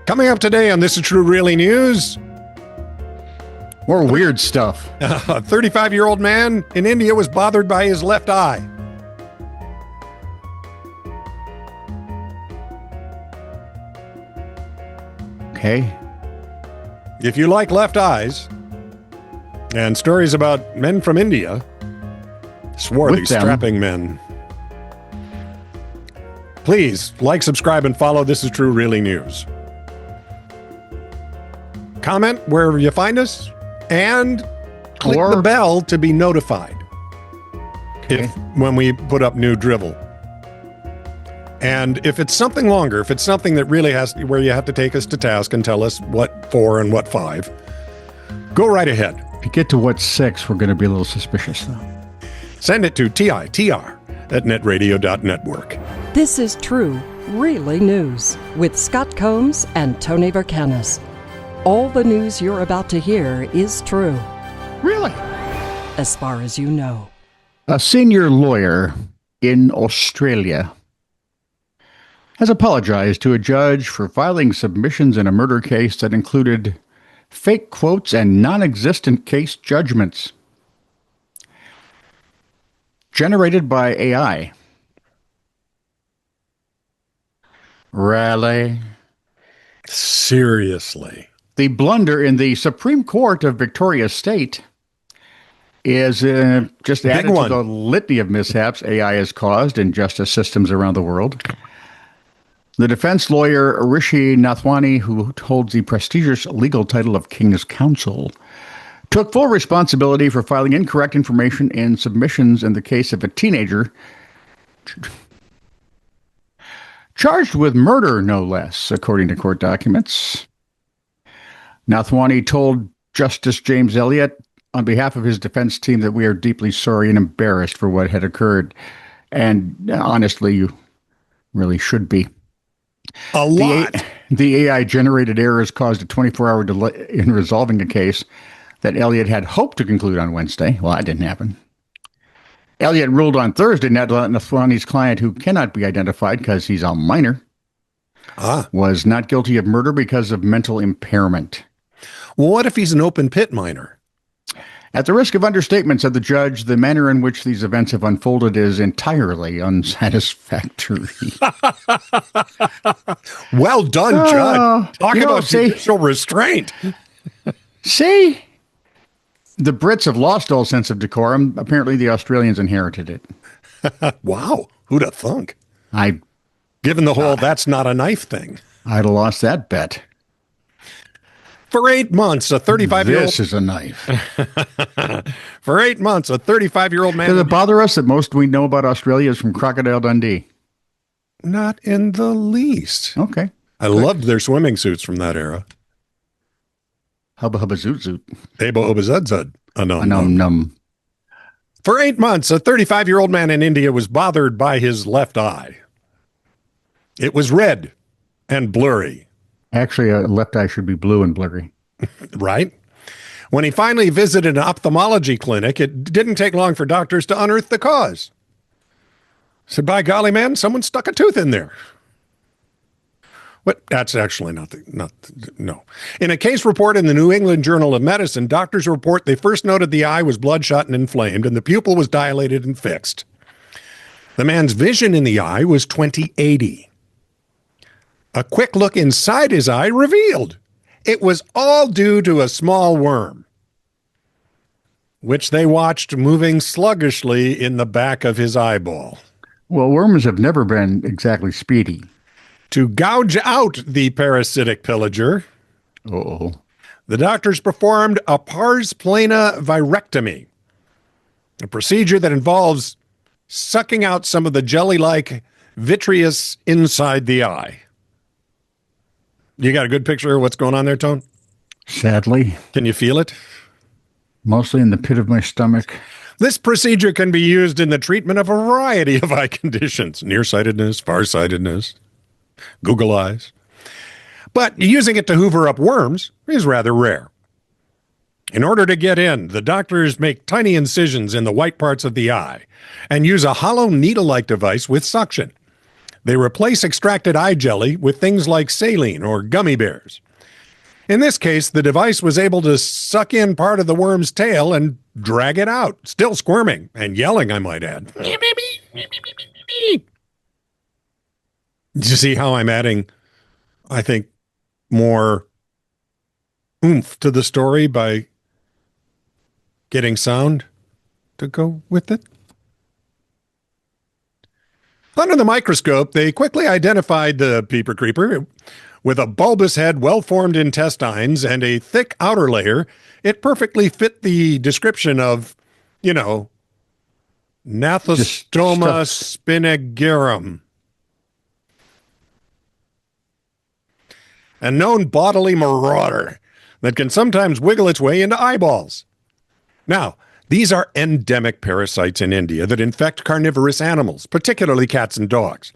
Coming up today on This Is True Really News, more weird stuff. a 35-year-old man in India was bothered by his left eye. Okay. If you like left eyes and stories about men from India, swarthy, strapping men, please like, subscribe, and follow This Is True Really News. Comment wherever you find us and click the bell to be notified when we put up new drivel. And if it's something longer, if it's something that really where you have to take us to task and tell us what 4 and what 5, go right ahead. If you get to what 6, we're going to be a little suspicious, though. Send it to TITR@netradio.network. This is True, Really News with Scott Combs and Tony Verkinnes. All the news you're about to hear is true. Really? As far as you know. A senior lawyer in Australia has apologized to a judge for filing submissions in a murder case that included fake quotes and non-existent case judgments generated by AI. Really? Seriously? The blunder in the Supreme Court of Victoria State is just added to the litany of mishaps AI has caused in justice systems around the world. The defense lawyer Rishi Nathwani, who holds the prestigious legal title of King's Counsel, took full responsibility for filing incorrect information in submissions in the case of a teenager charged with murder, no less, according to court documents. Nathwani told Justice James Elliott on behalf of his defense team that we are deeply sorry and embarrassed for what had occurred. And honestly, you really should be. A lot. The AI-generated errors caused a 24-hour delay in resolving a case that Elliott had hoped to conclude on Wednesday. Well, that didn't happen. Elliott ruled on Thursday that Nathwani's client, who cannot be identified because he's a minor, was not guilty of murder because of mental impairment. Well, what if he's an open pit minor? At the risk of understatement, said the judge, the manner in which these events have unfolded is entirely unsatisfactory. Well done, Judge. Talk about judicial restraint. See? The Brits have lost all sense of decorum. Apparently, the Australians inherited it. Wow. Who'd have thunk? Given the whole that's not a knife thing. I'd have lost that bet. For 8 months, a 35-year-old... This is a knife. For 8 months, a 35-year-old man... Does it bother us that most we know about Australia is from Crocodile Dundee? Not in the least. Okay. I loved their swimming suits from that era. Hubba hubba zoot zoot. Abo hubba zud zud. Num. For 8 months, a 35-year-old man in India was bothered by his left eye. It was red and blurry. Actually, a left eye should be blue and blurry. Right? When he finally visited an ophthalmology clinic, it didn't take long for doctors to unearth the cause. Said, by golly, man, someone stuck a tooth in there. What? That's actually no. In a case report in the New England Journal of Medicine, doctors report they first noted the eye was bloodshot and inflamed, and the pupil was dilated and fixed. The man's vision in the eye was 20/80. A quick look inside his eye revealed it was all due to a small worm, which they watched moving sluggishly in the back of his eyeball. Well, worms have never been exactly speedy. To gouge out the parasitic pillager, the doctors performed a pars plana virectomy, a procedure that involves sucking out some of the jelly-like vitreous inside the eye. You got a good picture of what's going on there, Tone? Sadly. Can you feel it? Mostly in the pit of my stomach. This procedure can be used in the treatment of a variety of eye conditions, nearsightedness, farsightedness, Google eyes. But using it to hoover up worms is rather rare. In order to get in, the doctors make tiny incisions in the white parts of the eye and use a hollow needle-like device with suction. They replace extracted eye jelly with things like saline or gummy bears. In this case, the device was able to suck in part of the worm's tail and drag it out, still squirming and yelling, I might add. Did you see how I'm adding, I think, more oomph to the story by getting sound to go with it? Under the microscope, they quickly identified the peeper creeper. With a bulbous head, well-formed intestines, and a thick outer layer, it perfectly fit the description of, Gnathostoma spinagerum, a known bodily marauder that can sometimes wiggle its way into eyeballs. Now, these are endemic parasites in India that infect carnivorous animals, particularly cats and dogs.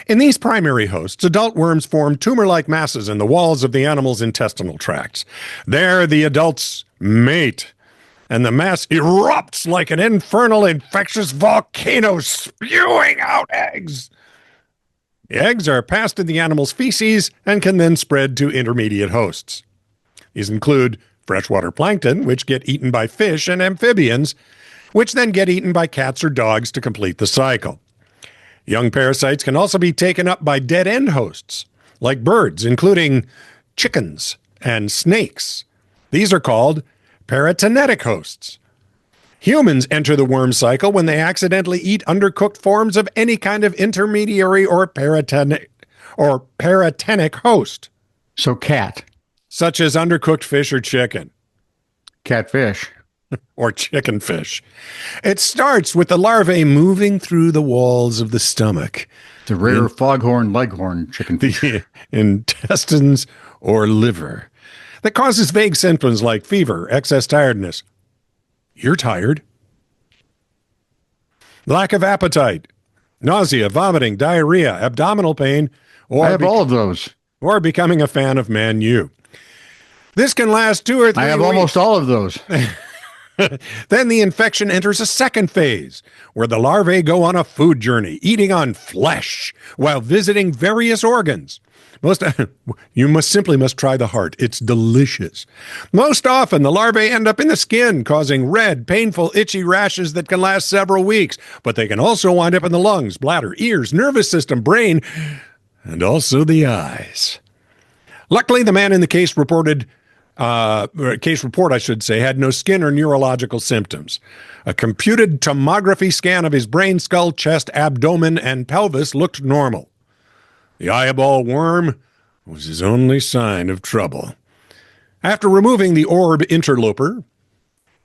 In these primary hosts, adult worms form tumor-like masses in the walls of the animal's intestinal tracts. There, the adults mate, and the mass erupts like an infernal infectious volcano spewing out eggs. The eggs are passed in the animal's feces and can then spread to intermediate hosts. These include freshwater plankton, which get eaten by fish, and amphibians, which then get eaten by cats or dogs to complete the cycle. Young parasites can also be taken up by dead-end hosts, like birds, including chickens and snakes. These are called paratinetic hosts. Humans enter the worm cycle when they accidentally eat undercooked forms of any kind of intermediary or paratenic host. So cat. Such as undercooked fish or chicken. Catfish. Or chicken fish. It starts with the larvae moving through the walls of the stomach. The rare foghorn leghorn chicken fish. The intestines or liver. That causes vague symptoms like fever, excess tiredness. You're tired. Lack of appetite, nausea, vomiting, diarrhea, abdominal pain, or I have all of those. Or becoming a fan of Man U. This can last 2 or 3 weeks. I have almost all of those. Then the infection enters a second phase, where the larvae go on a food journey, eating on flesh while visiting various organs. You must try the heart. It's delicious. Most often, the larvae end up in the skin, causing red, painful, itchy rashes that can last several weeks. But they can also wind up in the lungs, bladder, ears, nervous system, brain, and also the eyes. Luckily, the man in the case report, I should say, had no skin or neurological symptoms. A computed tomography scan of his brain, skull, chest, abdomen, and pelvis looked normal. The eyeball worm was his only sign of trouble. After removing the orb interloper,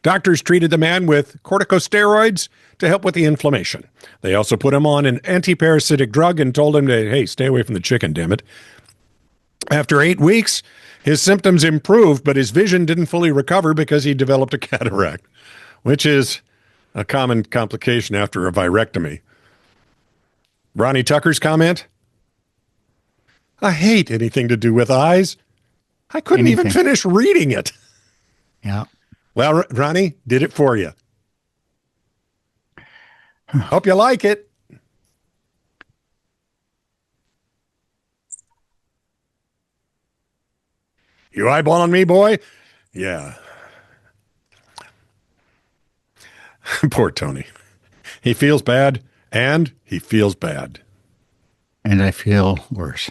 doctors treated the man with corticosteroids to help with the inflammation. They also put him on an anti-parasitic drug and told him to, hey, stay away from the chicken, damn it. After 8 weeks, his symptoms improved, but his vision didn't fully recover because he developed a cataract, which is a common complication after a virectomy. Ronnie Tucker's comment? I hate anything to do with eyes. I couldn't even finish reading it. Yeah. Well, Ronnie, did it for you. Hope you like it. You eyeballing me, boy? Yeah. Poor Tony. He feels bad, and he feels bad. And I feel worse.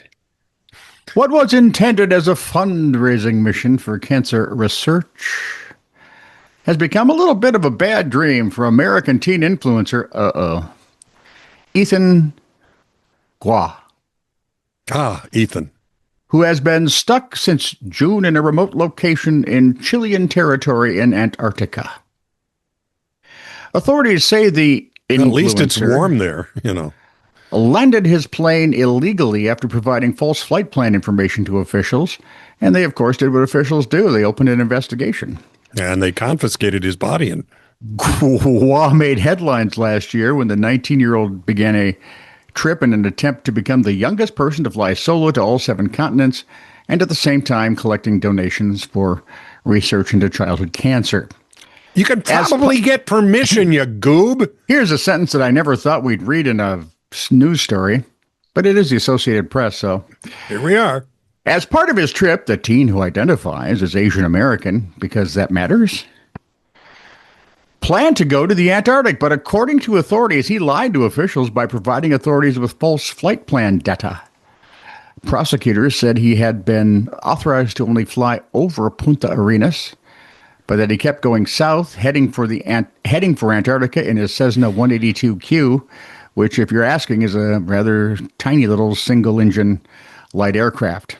What was intended as a fundraising mission for cancer research has become a little bit of a bad dream for American teen influencer, Ethan Gua. Ethan. Who has been stuck since June in a remote location in Chilean territory in Antarctica. Authorities say the influencer, at least it's warm there, landed his plane illegally after providing false flight plan information to officials. And they, of course, did what officials do. They opened an investigation. And they confiscated his body. And Gua made headlines last year when the 19-year-old began a trip in an attempt to become the youngest person to fly solo to all 7 continents, and at the same time collecting donations for research into childhood cancer. You could probably get permission, you goob. Here's a sentence that I never thought we'd read in a news story. But it is the Associated Press, so. Here we are. As part of his trip, the teen who identifies as Asian American, because that matters, planned to go to the Antarctic, but according to authorities, he lied to officials by providing authorities with false flight plan data. Prosecutors said he had been authorized to only fly over Punta Arenas, but that he kept going south, heading for Antarctica in his Cessna 182Q, which, if you're asking, is a rather tiny little single-engine light aircraft.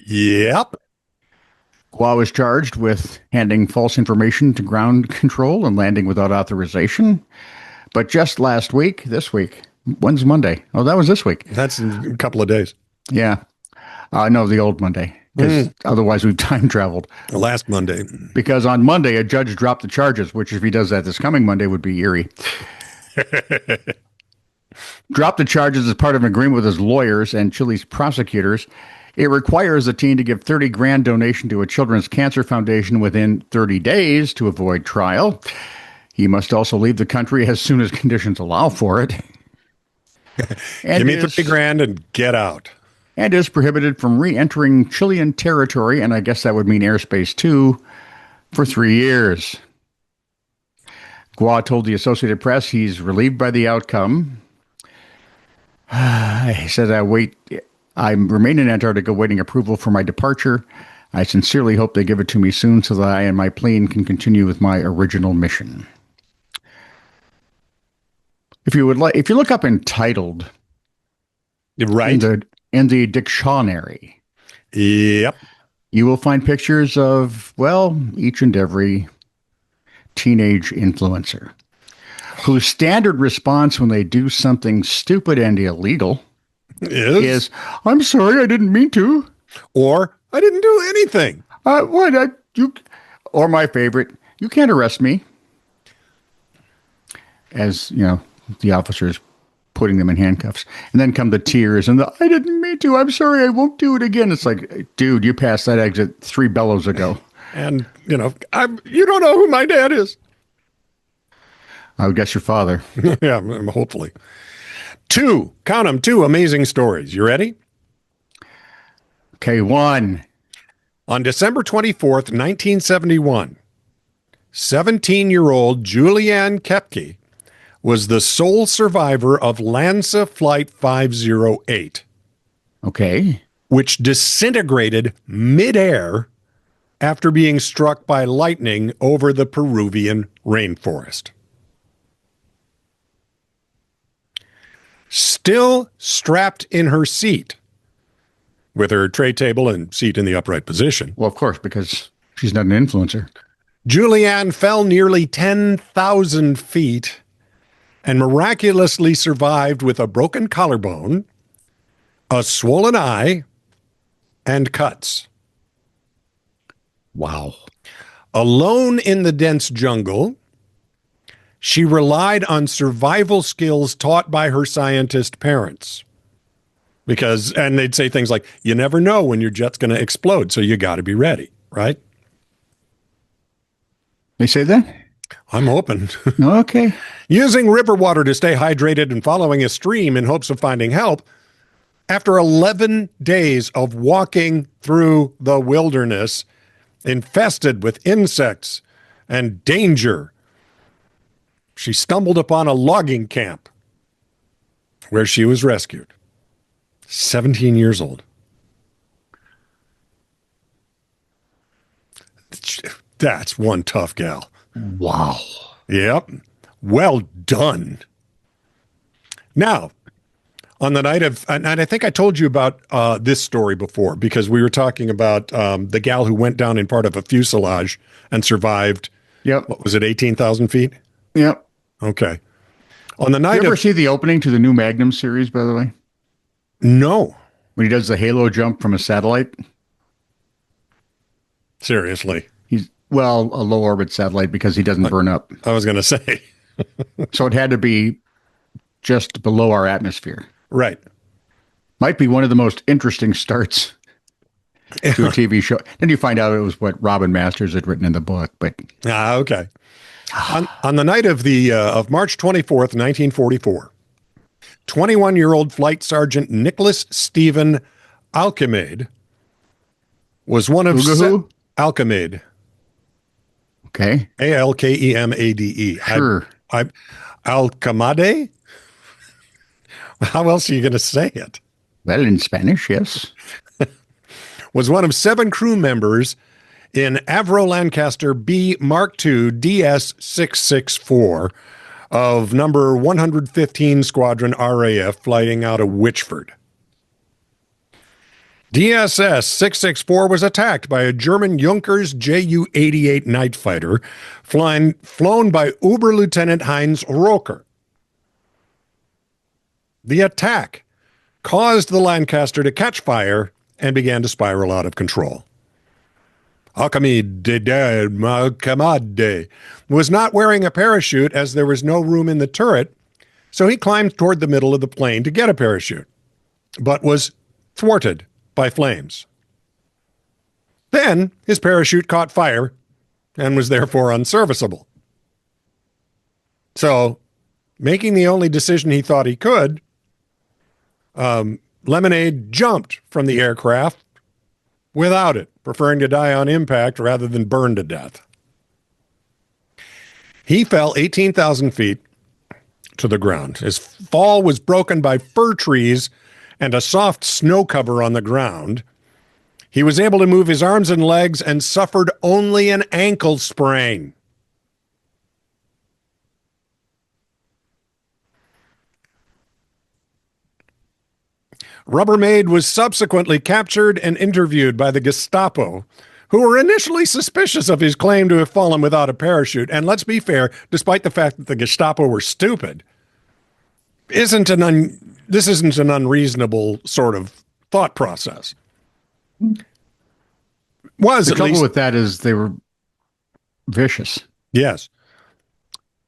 Yep. Gua was charged with handing false information to ground control and landing without authorization. But just this week, when's Monday? Oh, that was this week. That's in a couple of days. Yeah. No, the old Monday, because otherwise we've time traveled. Last Monday. Because on Monday, a judge dropped the charges, which if he does that this coming Monday would be eerie. Dropped the charges as part of an agreement with his lawyers and Chile's prosecutors. It requires the teen to give $30,000 donation to a children's cancer foundation within 30 days to avoid trial. He must also leave the country as soon as conditions allow for it. Give me $30,000 and get out. And is prohibited from re-entering Chilean territory, and I guess that would mean airspace too, for 3 years. Gua told the Associated Press he's relieved by the outcome. He said, I remain in Antarctica waiting approval for my departure. I sincerely hope they give it to me soon so that I and my plane can continue with my original mission. If you look up entitled, right, in the dictionary, yep, you will find pictures of, each and every teenage influencer whose standard response when they do something stupid and illegal is, I'm sorry, I didn't mean to. Or, I didn't do anything. Or my favorite, you can't arrest me. As, the officers putting them in handcuffs. And then come the tears and I didn't mean to. I'm sorry, I won't do it again. It's like, dude, you passed that exit 3 bellows ago. And, you don't know who my dad is. I would guess your father. Yeah, hopefully. 2 amazing stories. You ready? Okay, 1. On December 24th, 1971, 17-year-old Julianne Kepke was the sole survivor of LANSA Flight 508. Okay. Which disintegrated midair after being struck by lightning over the Peruvian rainforest. Still strapped in her seat, with her tray table and seat in the upright position. Well, of course, because she's not an influencer. Julianne fell nearly 10,000 feet and miraculously survived with a broken collarbone, a swollen eye, and cuts. Wow. Alone in the dense jungle, she relied on survival skills taught by her scientist parents. And they'd say things like, you never know when your jet's going to explode, so you got to be ready, right? They say that? I'm hoping. Okay. Using river water to stay hydrated and following a stream in hopes of finding help, after 11 days of walking through the wilderness, infested with insects and danger, she stumbled upon a logging camp where she was rescued. 17 years old. That's one tough gal. Wow. Yep. Well done. Now, on the night of, and I think I told you about this story before, because we were talking about the gal who went down in part of a fuselage and survived. Yep. What was it, 18,000 feet? Yep. Okay. On the night you ever see the opening to the new Magnum series, by the way? No. When he does the halo jump from a satellite? Seriously. A low orbit satellite because he doesn't burn up. I was going to say. So it had to be just below our atmosphere. Right. Might be one of the most interesting starts to a TV show. Then you find out it was what Robin Masters had written in the book. But okay. On the night of March 24th, 1944, 21-year-old Flight Sergeant Nicholas Stephen Alkemade was one of Alkemade. Okay. Alkemade. Sure. Alkemade? How else are you going to say it? Well, in Spanish, yes. Was one of 7 crew members in Avro Lancaster B Mark II DS-664 of number 115 Squadron RAF flying out of Witchford. DSS-664 was attacked by a German Junkers Ju-88 night fighter flown by Oberlieutenant Heinz Roker. The attack caused the Lancaster to catch fire and began to spiral out of control. Alkemade was not wearing a parachute as there was no room in the turret, so he climbed toward the middle of the plane to get a parachute, but was thwarted by flames. Then his parachute caught fire and was therefore unserviceable. So, making the only decision he thought he could, Lemonade jumped from the aircraft without it, preferring to die on impact rather than burn to death. He fell 18,000 feet to the ground. His fall was broken by fir trees and a soft snow cover on the ground. He was able to move his arms and legs and suffered only an ankle sprain. Rubbermaid was subsequently captured and interviewed by the Gestapo, who were initially suspicious of his claim to have fallen without a parachute. And let's be fair, despite the fact that the Gestapo were stupid, this isn't an unreasonable sort of thought process. The trouble with that is they were vicious. Yes.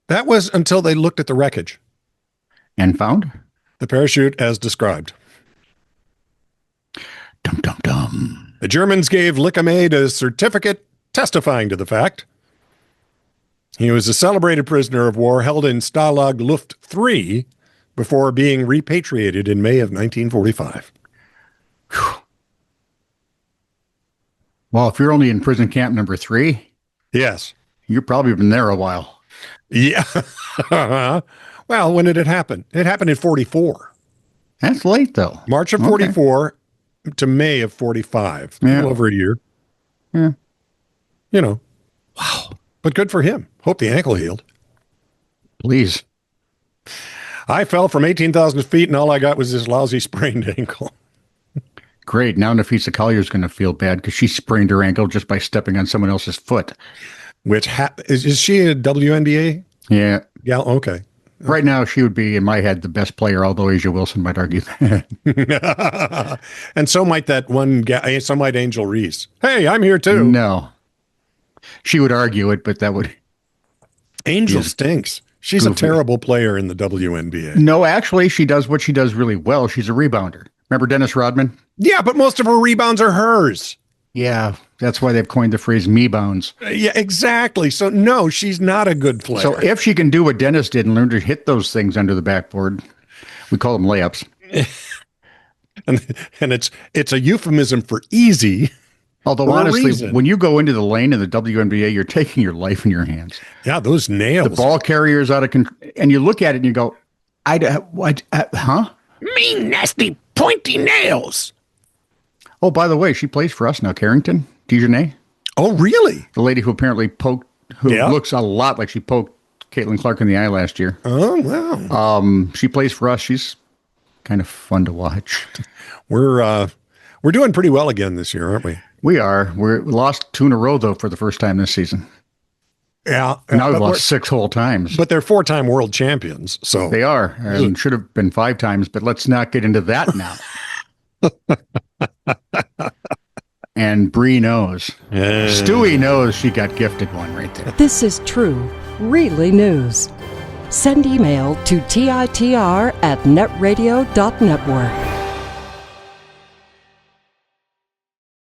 That was until they looked at the wreckage. And found? The parachute as described. Dum, dum, dum. The Germans gave Lickamade a certificate testifying to the fact. He was a celebrated prisoner of war held in Stalag Luft 3 before being repatriated in May of 1945. Whew. Well, if you're only in prison camp number 3, yes, you've probably been there a while. Yeah. Well, when did it happen? It happened in 44. That's late, though. March of 44 to May of 45. Yeah. A little over a year. Yeah. You know. Wow. But good for him. Hope the ankle healed. Please. I fell from 18,000 feet and all I got was this lousy sprained ankle. Great. Now Nafisa Collier's going to feel bad because she sprained her ankle just by stepping on someone else's foot. Which is she a WNBA? Yeah. Yeah. Okay. Right now, she would be, in my head, the best player, although Asia Wilson might argue that. And so might that one guy, so might Angel Reese. Hey, I'm here too. No. She would argue it, but that would... Angel stinks. She's goofy. A terrible player in the WNBA. No, actually, she does what she does really well. She's a rebounder. Remember Dennis Rodman? Yeah, but most of her rebounds are hers. Yeah, that's why they've coined the phrase me-bounds. Yeah, exactly. So, no, she's not a good player. So if she can do what Dennis did and learn to hit those things under the backboard, we call them layups. and it's a euphemism for easy. Although, honestly, when you go into the lane in the WNBA, you're taking your life in your hands. Yeah, those nails. The ball carrier's out of control. And you look at it and you go, huh? Mean, nasty, pointy nails. Oh, by the way, she plays for us now, Carrington Dejanay. Oh, really? The lady who apparently looks a lot like she poked Caitlin Clark in the eye last year. Oh, wow. She plays for us. She's kind of fun to watch. We're doing pretty well again this year, aren't we? We are. We lost 2 in a row, though, for the first time this season. Yeah. Now we've lost 6 whole times. But they're 4-time world champions, so. They are. And should have been 5 times, but let's not get into that now. And Bree knows. Stewie knows she got gifted one right there. This is true, really news. Send email to TITR@netradio.network.